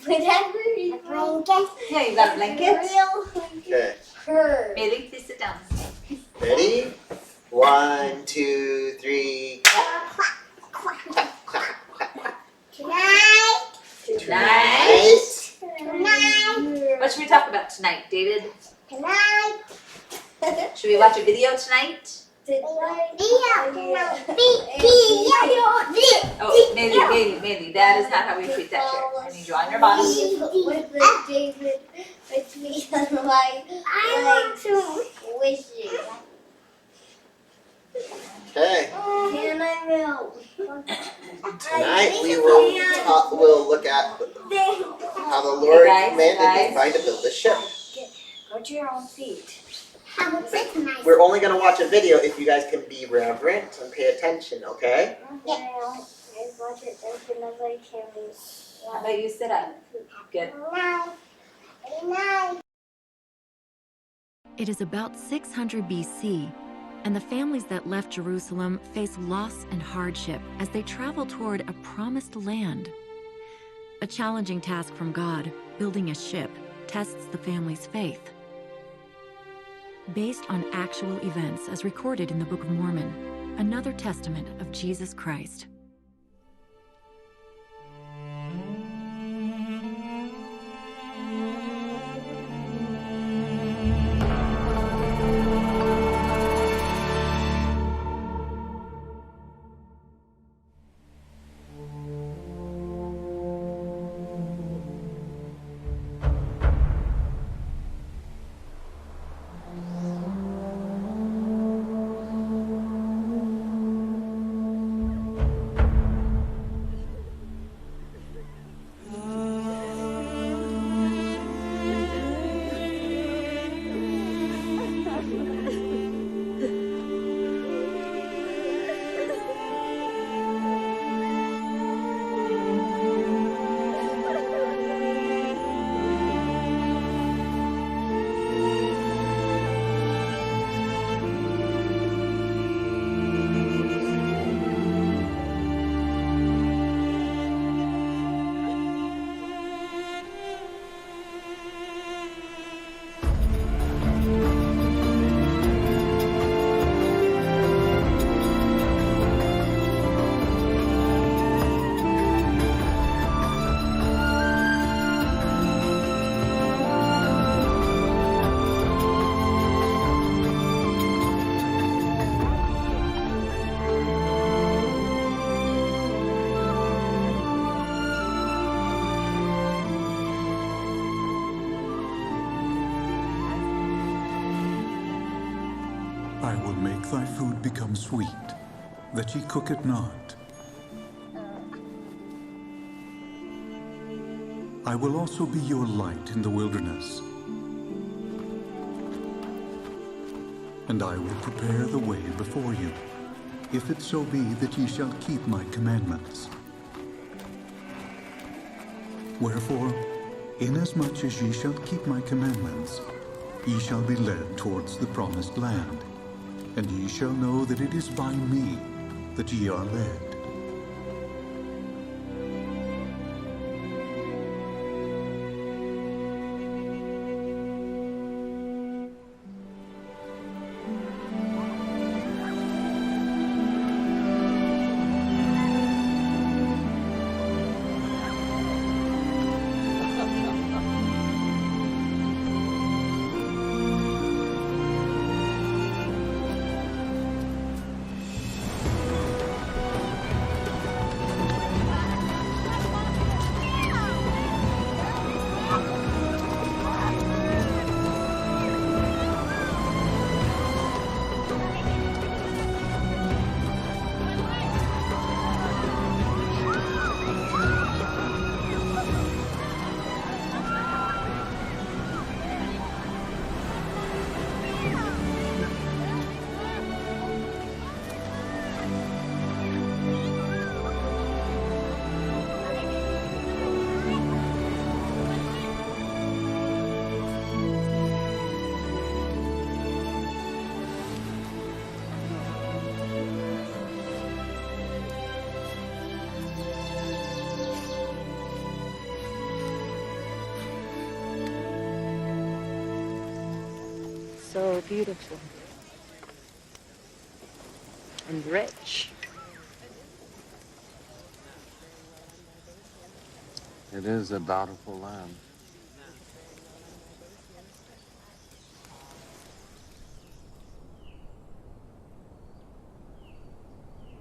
Whatever you blanket. Yeah, you got a blanket? Okay. Bailey, please sit down. Ready? 1, 2, 3. Tonight. Tonight. Tonight. What should we talk about tonight, David? Tonight. Should we watch a video tonight? Oh, Maybe. That is not how we treat that chair. I need you on your bottom. With the David between my legs wishing. Okay. Can I move? Tonight we'll look at how the Lord commanded Nephi to build a ship. Go to your own feet. We're only going to watch a video if you guys can be reverent and pay attention, okay? How about you sit up? Good. It is about 600 BC, and the families that left Jerusalem face loss and hardship as they travel toward a promised land. A challenging task from God, building a ship, tests the family's faith. Based on actual events as recorded in the Book of Mormon, another testament of Jesus Christ. I will make thy food become sweet, that ye cook it not. I will also be your light in the wilderness, and I will prepare the way before you, if it so be that ye shall keep my commandments. Wherefore, inasmuch as ye shall keep my commandments, ye shall be led towards the promised land, and ye shall know that it is by me that ye are led. so beautiful and rich. It is a bountiful land.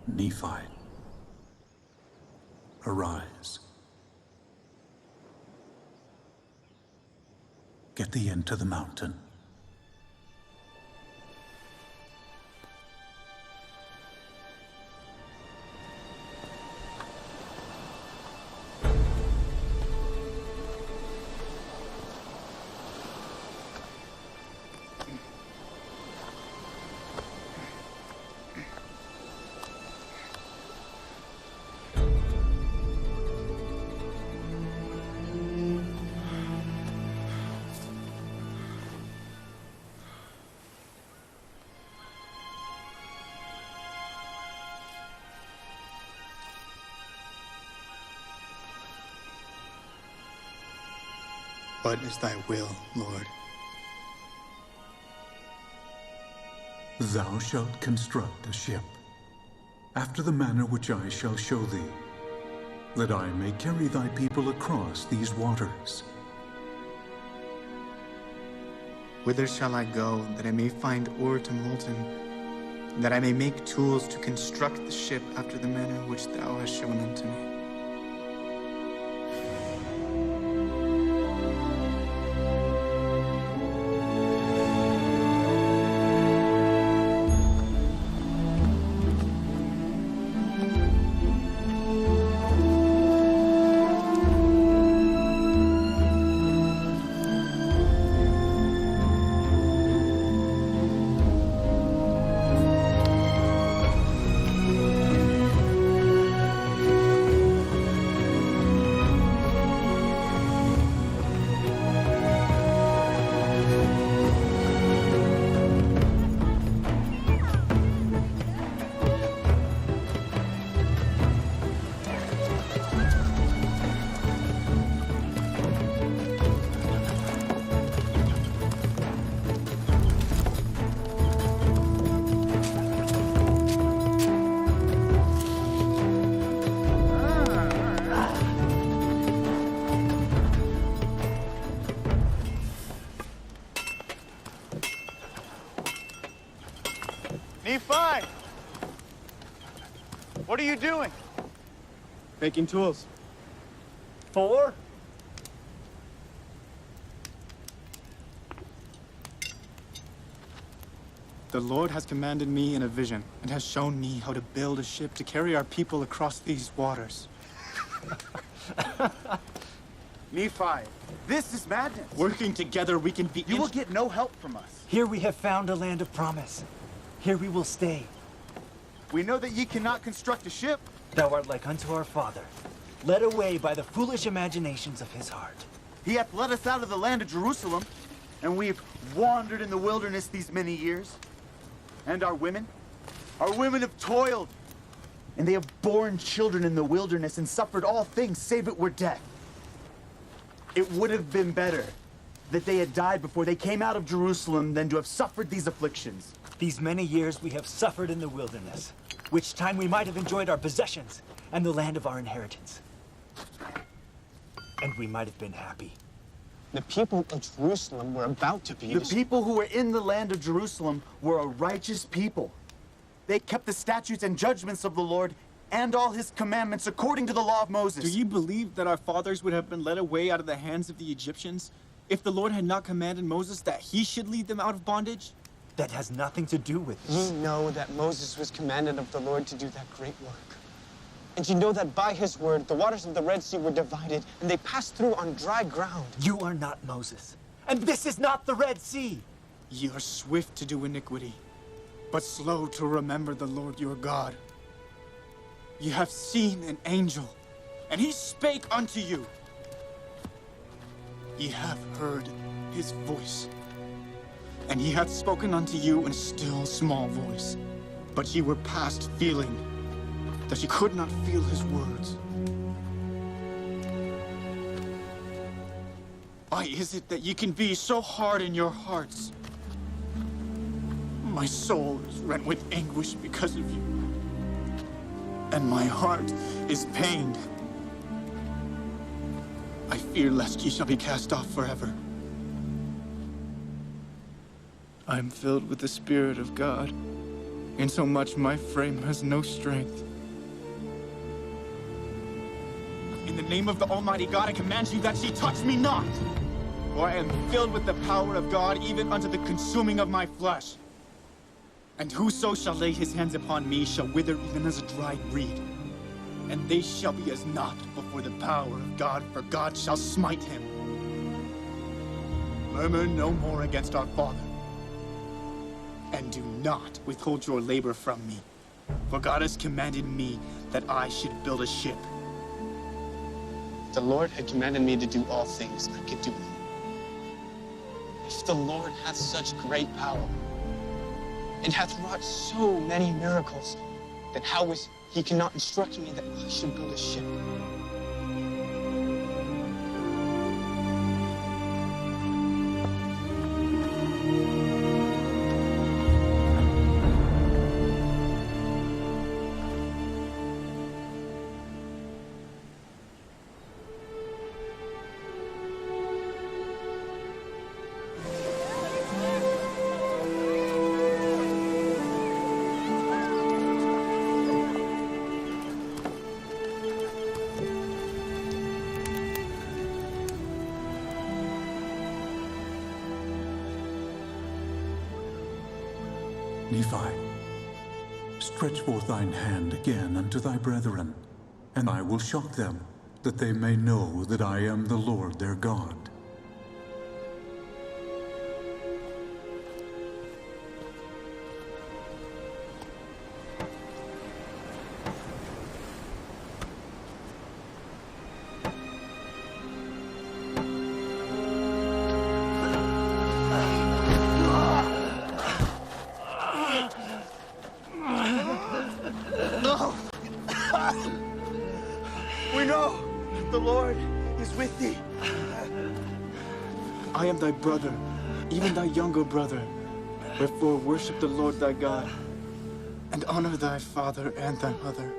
Nephi, arise. Get thee into the mountain. What is thy will, Lord? Thou shalt construct a ship, after the manner which I shall show thee, that I may carry thy people across these waters. Whither shall I go, that I may find ore to molten, that I may make tools to construct the ship after the manner which thou hast shown unto me? Nephi! What are you doing? Making tools. For? The Lord has commanded me in a vision and has shown me how to build a ship to carry our people across these waters. Nephi, this is madness. Working together, we can be. You will get no help from us. Here we have found a land of promise. Here we will stay. We know that ye cannot construct a ship. Thou art like unto our father, led away by the foolish imaginations of his heart. He hath led us out of the land of Jerusalem, and we've wandered in the wilderness these many years. And our women have toiled, and they have borne children in the wilderness and suffered all things save it were death. It would have been better that they had died before they came out of Jerusalem than to have suffered these afflictions. These many years we have suffered in the wilderness, which time we might have enjoyed our possessions and the land of our inheritance. And we might have been happy. The people of Jerusalem were about to be. The people who were in the land of Jerusalem were a righteous people. They kept the statutes and judgments of the Lord and all his commandments according to the law of Moses. Do you believe that our fathers would have been led away out of the hands of the Egyptians if the Lord had not commanded Moses that he should lead them out of bondage? That has nothing to do with this. You know that Moses was commanded of the Lord to do that great work. And you know that by his word, the waters of the Red Sea were divided, and they passed through on dry ground. You are not Moses, and this is not the Red Sea. Ye are swift to do iniquity, but slow to remember the Lord your God. Ye have seen an angel, and he spake unto you. Ye have heard his voice, and he hath spoken unto you in a still small voice. But ye were past feeling, that ye could not feel his words. Why is it that ye can be so hard in your hearts? My soul is rent with anguish because of you, and my heart is pained. I fear lest ye shall be cast off forever. I am filled with the Spirit of God, insomuch my frame has no strength. In the name of the Almighty God, I command you that ye touch me not, for I am filled with the power of God, even unto the consuming of my flesh. And whoso shall lay his hands upon me shall wither even as a dried reed, and they shall be as naught before the power of God, for God shall smite him. Murmur no more against our Father, and do not withhold your labor from me, for God has commanded me that I should build a ship. The Lord had commanded me to do all things, I could do them. If the Lord hath such great power, and hath wrought so many miracles, then how is he cannot instruct me that I should build a ship? Nephi, stretch forth thine hand again unto thy brethren, and I will shock them, that they may know that I am the Lord their God. We know the Lord is with thee. I am thy brother, even thy younger brother. Wherefore worship the Lord thy God, and honor thy father and thy mother.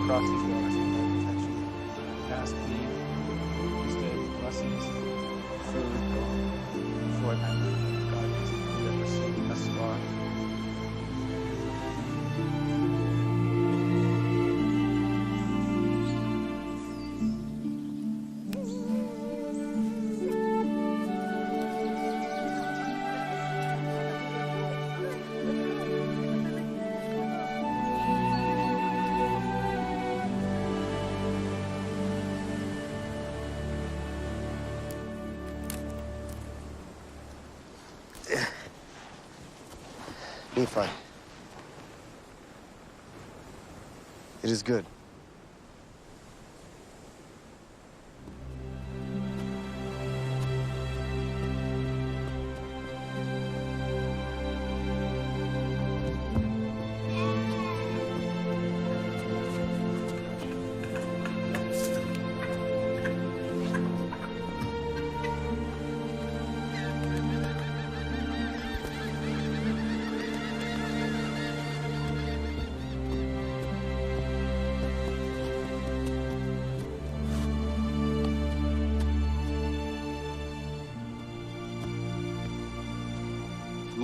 Across these waters with no protection. Fast feed, stay, blessings, food, before I can God has ever seen thus far. Nephi. It is good.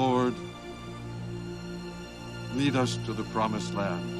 Lord, lead us to the promised land.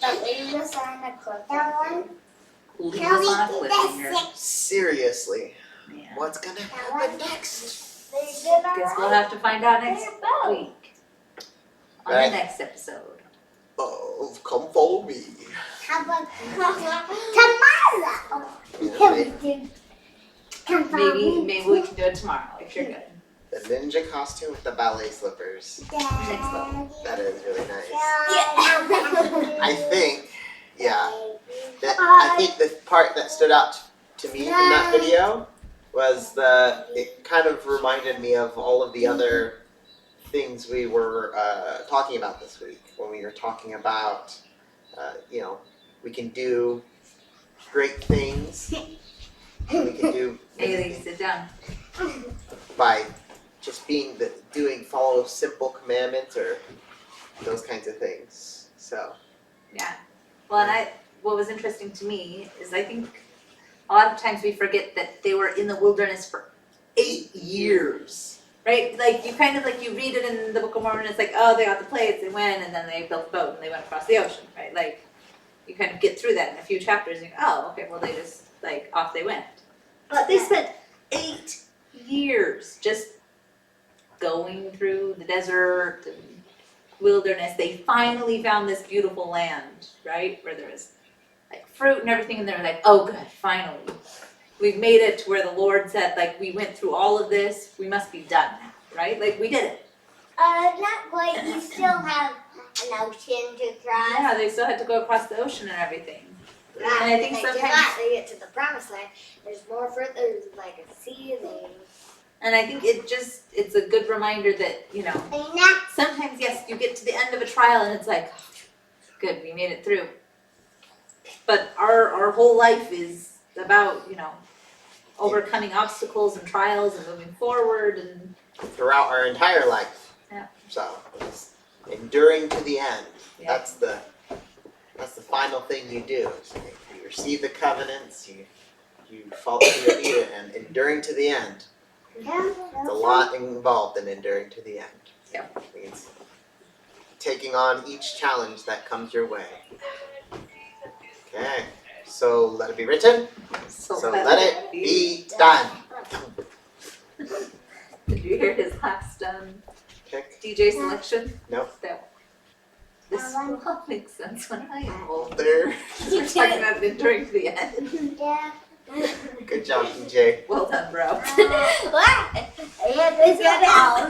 But leave us on a cliffhanger. Leave us on a cliffhanger. Seriously, Yeah. what's gonna happen next? Guess we'll have to find out next week. On Right. the next episode. Oh, come follow me. How about tomorrow? Maybe we can do it tomorrow if you're good. The ninja costume with the ballet slippers. Next level. That is really nice. Yeah. I think, I think the part that stood out to me from that video was it kind of reminded me of all of the other things we were talking about this week when we were talking about, we can do great things. We can do Haley, sit down. by just follow simple commandments or those kinds of things. So Yeah. Well, and what was interesting to me is I think a lot of times we forget that they were in the wilderness for 8 years. Right? Like you read it in the Book of Mormon, it's like, oh, they got the plates, they went, and then they built a boat and they went across the ocean, right? Like you kind of get through that in a few chapters and you go, oh, okay, well they just off they went. But they spent 8 years just going through the desert and wilderness. They finally found this beautiful land, right? Where there was fruit and everything, and they were like, oh good, finally. We've made it to where the Lord said, we went through all of this, we must be done now, right? We did it. Not quite. You still have an ocean to cross. Yeah, they still had to go across the ocean and everything. And I think They sometimes, they get to the promised land. There's more fruit. There's a sea and I think it's a good reminder that, sometimes, yes, you get to the end of a trial and it's like, oh, good, we made it through. But our whole life is about, overcoming obstacles and trials and moving forward and throughout our entire life. Yeah. So it's enduring to the end. Yeah. That's the final thing you do. So you receive the covenants, you follow your leader, and enduring to the end. There's a lot involved in enduring to the end. Yeah. It means taking on each challenge that comes your way. Okay. So let it be written. So let it be done. Did you hear his last Pick. DJ selection? Nope. This will all make sense when I am older. There. We're talking about enduring to the end. Yeah. Good job, DJ. Well done, bro. What? Yeah, this got out.